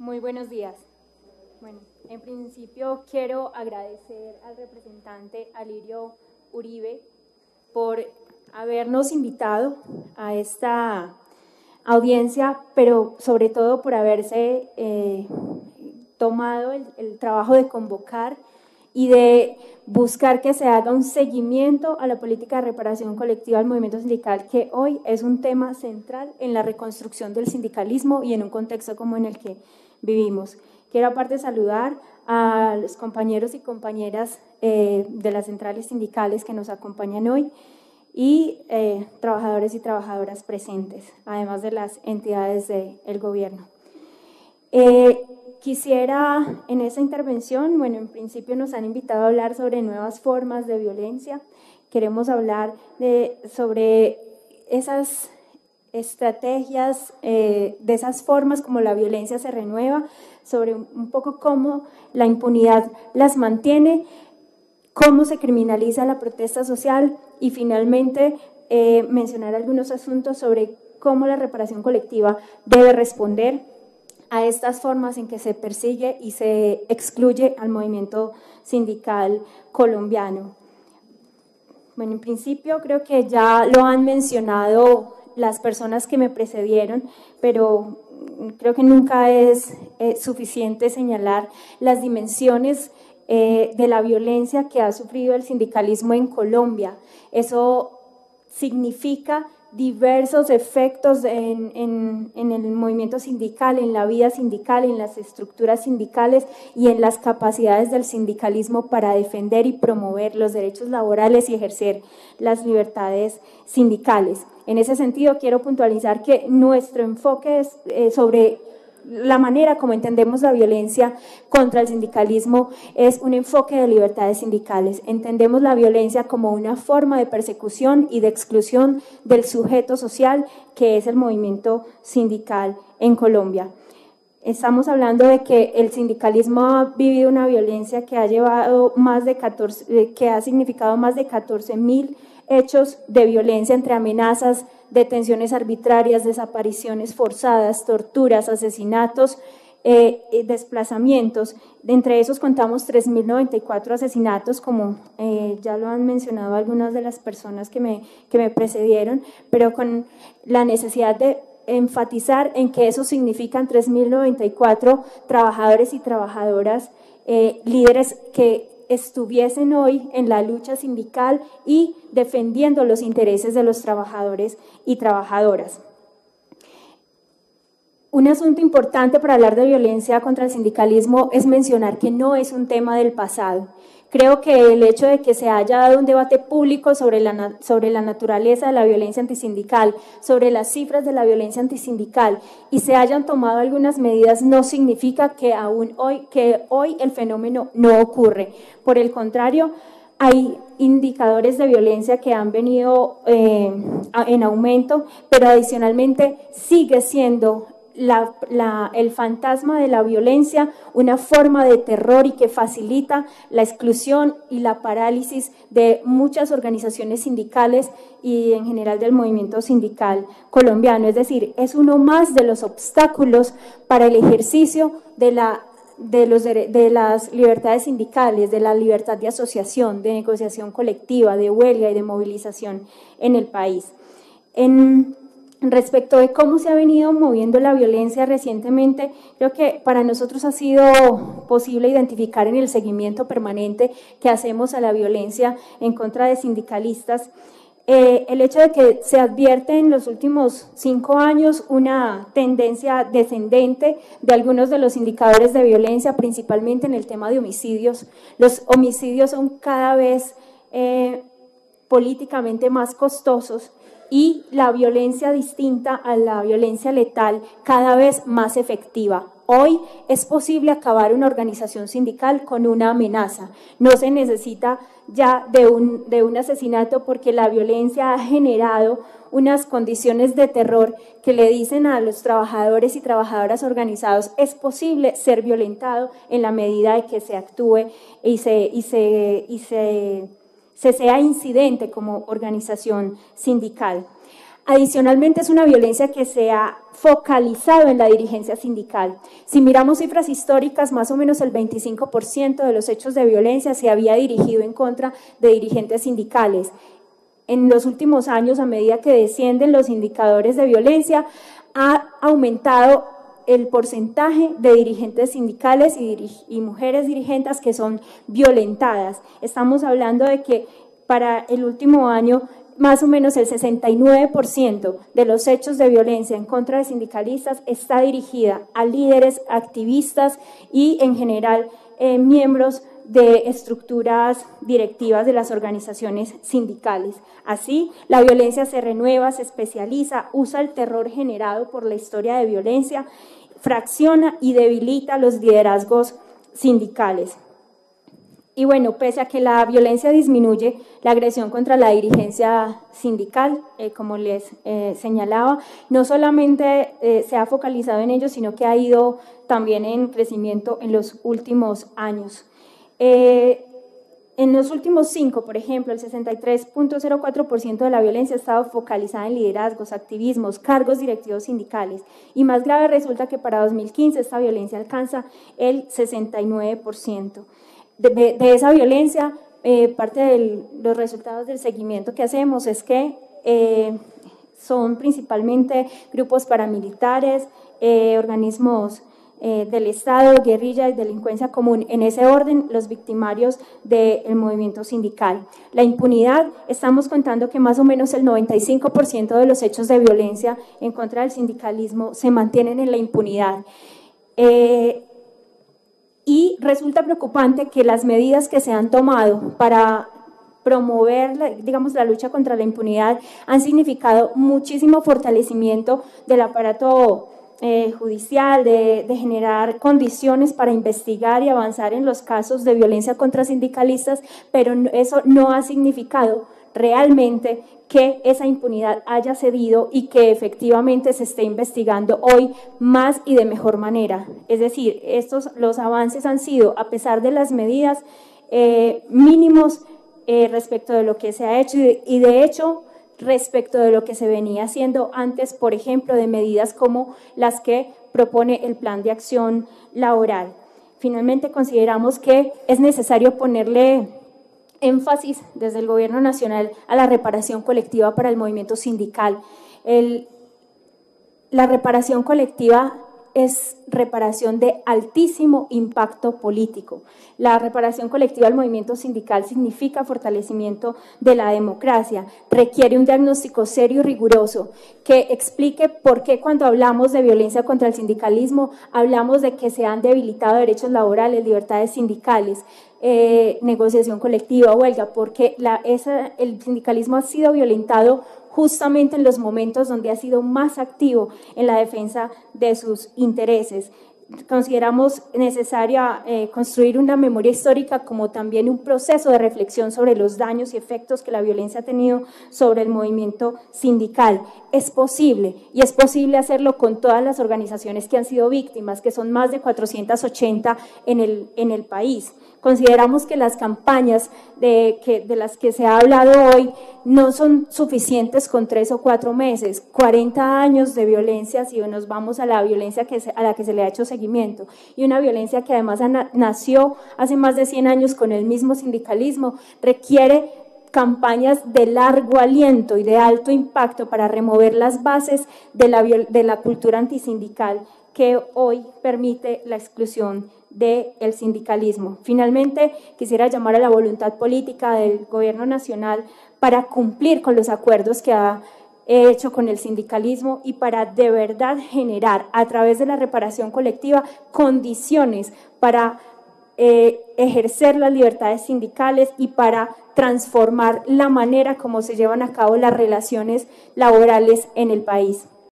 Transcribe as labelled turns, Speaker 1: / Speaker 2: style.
Speaker 1: Muy buenos días. Bueno, en principio quiero agradecer al representante Alirio Uribe por habernos invitado a esta audiencia, pero sobre todo por haberse tomado el trabajo de convocar y de buscar que se haga un seguimiento a la política de reparación colectiva del movimiento sindical, que hoy es un tema central en la reconstrucción del sindicalismo y en un contexto como en el que vivimos. Quiero aparte saludar a los compañeros y compañeras de las centrales sindicales que nos acompañan hoy y trabajadores y trabajadoras presentes, además de las entidades del gobierno. Quisiera en esta intervención, bueno, en principio nos han invitado a hablar sobre nuevas formas de violencia. Queremos hablar sobre esas estrategias, de esas formas como la violencia se renueva, sobre un poco cómo la impunidad las mantiene, cómo se criminaliza la protesta social y finalmente mencionar algunos asuntos sobre cómo la reparación colectiva debe responder a estas formas en que se persigue y se excluye al movimiento sindical colombiano. Bueno, en principio creo que ya lo han mencionado las personas que me precedieron, pero creo que nunca es suficiente señalar las dimensiones de la violencia que ha sufrido el sindicalismo en Colombia. Eso significa diversos efectos en el movimiento sindical, en la vida sindical, en las estructuras sindicales y en las capacidades del sindicalismo para defender y promover los derechos laborales y ejercer las libertades sindicales. En ese sentido, quiero puntualizar que nuestro enfoque es sobre la manera como entendemos la violencia contra el sindicalismo es un enfoque de libertades sindicales. Entendemos la violencia como una forma de persecución y de exclusión del sujeto social que es el movimiento sindical en Colombia. Estamos hablando de que el sindicalismo ha vivido una violencia que ha llevado que ha significado más de 14.000 hechos de violencia entre amenazas, detenciones arbitrarias, desapariciones forzadas, torturas, asesinatos, desplazamientos. Entre esos contamos 3.094 asesinatos, como ya lo han mencionado algunas de las personas que me precedieron, pero con la necesidad de enfatizar en que eso significan 3.094 trabajadores y trabajadoras, líderes que estuviesen hoy en la lucha sindical y defendiendo los intereses de los trabajadores y trabajadoras. Un asunto importante para hablar de violencia contra el sindicalismo es mencionar que no es un tema del pasado. Creo que el hecho de que se haya dado un debate público sobre la naturaleza de la violencia antisindical, sobre las cifras de la violencia antisindical y se hayan tomado algunas medidas no significa que hoy el fenómeno no ocurre. Por el contrario, hay indicadores de violencia que han venido en aumento, pero adicionalmente sigue siendo el fantasma de la violencia una forma de terror y que facilita la exclusión y la parálisis de muchas organizaciones sindicales y en general del movimiento sindical colombiano. Es decir, es uno más de los obstáculos para el ejercicio de las libertades sindicales, de la libertad de asociación, de negociación colectiva, de huelga y de movilización en el país. Respecto de cómo se ha venido moviendo la violencia recientemente, creo que para nosotros ha sido posible identificar en el seguimiento permanente que hacemos a la violencia en contra de sindicalistas, el hecho de que se advierte en los últimos 5 años una tendencia descendente de algunos de los indicadores de violencia, principalmente en el tema de homicidios. Los homicidios son cada vez políticamente más costosos y la violencia distinta a la violencia letal cada vez más efectiva. Hoy es posible acabar una organización sindical con una amenaza. No se necesita ya de un asesinato porque la violencia ha generado unas condiciones de terror que le dicen a los trabajadores y trabajadoras organizados es posible ser violentado en la medida de que se actúe y se sea incidente como organización sindical. Adicionalmente, es una violencia que se ha focalizado en la dirigencia sindical. Si miramos cifras históricas, más o menos el 25% de los hechos de violencia se había dirigido en contra de dirigentes sindicales. En los últimos años, a medida que descienden los indicadores de violencia, ha aumentado el porcentaje de dirigentes sindicales y mujeres dirigentes que son violentadas. Estamos hablando de que para el último año, más o menos el 69% de los hechos de violencia en contra de sindicalistas está dirigida a líderes, activistas y en general miembros de estructuras directivas de las organizaciones sindicales. Así, la violencia se renueva, se especializa, usa el terror generado por la historia de violencia, fracciona y debilita los liderazgos sindicales. Y bueno, pese a que la violencia disminuye, la agresión contra la dirigencia sindical, como les señalaba, no solamente se ha focalizado en ello, sino que ha ido también en crecimiento en los últimos años. En los últimos 5, por ejemplo, el 63.04% de la violencia ha estado focalizada en liderazgos, activismos, cargos directivos sindicales. Y más grave resulta que para 2015 esta violencia alcanza el 69%. De esa violencia, parte de los resultados del seguimiento que hacemos es que son principalmente grupos paramilitares, organismos del Estado, guerrilla y delincuencia común, en ese orden los victimarios del movimiento sindical. La impunidad, estamos contando que más o menos el 95% de los hechos de violencia en contra del sindicalismo se mantienen en la impunidad. Y resulta preocupante que las medidas que se han tomado para promover, digamos, la lucha contra la impunidad han significado muchísimo fortalecimiento del aparato judicial, de generar condiciones para investigar y avanzar en los casos de violencia contra sindicalistas, pero eso no ha significado realmente que esa impunidad haya cedido y que efectivamente se esté investigando hoy más y de mejor manera. Es decir, los avances han sido, a pesar de las medidas mínimos respecto de lo que se ha hecho y de hecho respecto de lo que se venía haciendo antes, por ejemplo, de medidas como las que propone el Plan de Acción Laboral. Finalmente, consideramos que es necesario ponerle énfasis desde el Gobierno Nacional a la reparación colectiva para el movimiento sindical. La reparación colectiva es reparación de altísimo impacto político. La reparación colectiva del movimiento sindical significa fortalecimiento de la democracia, requiere un diagnóstico serio y riguroso que explique por qué cuando hablamos de violencia contra el sindicalismo hablamos de que se han debilitado derechos laborales, libertades sindicales, negociación colectiva, huelga, porque el sindicalismo ha sido violentado justamente en los momentos donde ha sido más activo en la defensa de sus intereses. Consideramos necesaria construir una memoria histórica como también un proceso de reflexión sobre los daños y efectos que la violencia ha tenido sobre el movimiento sindical. Es posible, y es posible hacerlo con todas las organizaciones que han sido víctimas, que son más de 480 en el país. Consideramos que las campañas de las que se ha hablado hoy no son suficientes con 3 o 4 meses, 40 años de violencia, si nos vamos a la violencia a la que se le ha hecho seguimiento, y una violencia que además nació hace más de 100 años con el mismo sindicalismo, requiere campañas de largo aliento y de alto impacto para remover las bases de la cultura antisindical que hoy permite la exclusión del sindicalismo. Finalmente, quisiera llamar a la voluntad política del Gobierno Nacional para cumplir con los acuerdos que ha hecho con el sindicalismo y para de verdad generar a través de la reparación colectiva condiciones para ejercer las libertades sindicales y para transformar la manera como se llevan a cabo las relaciones laborales en el país.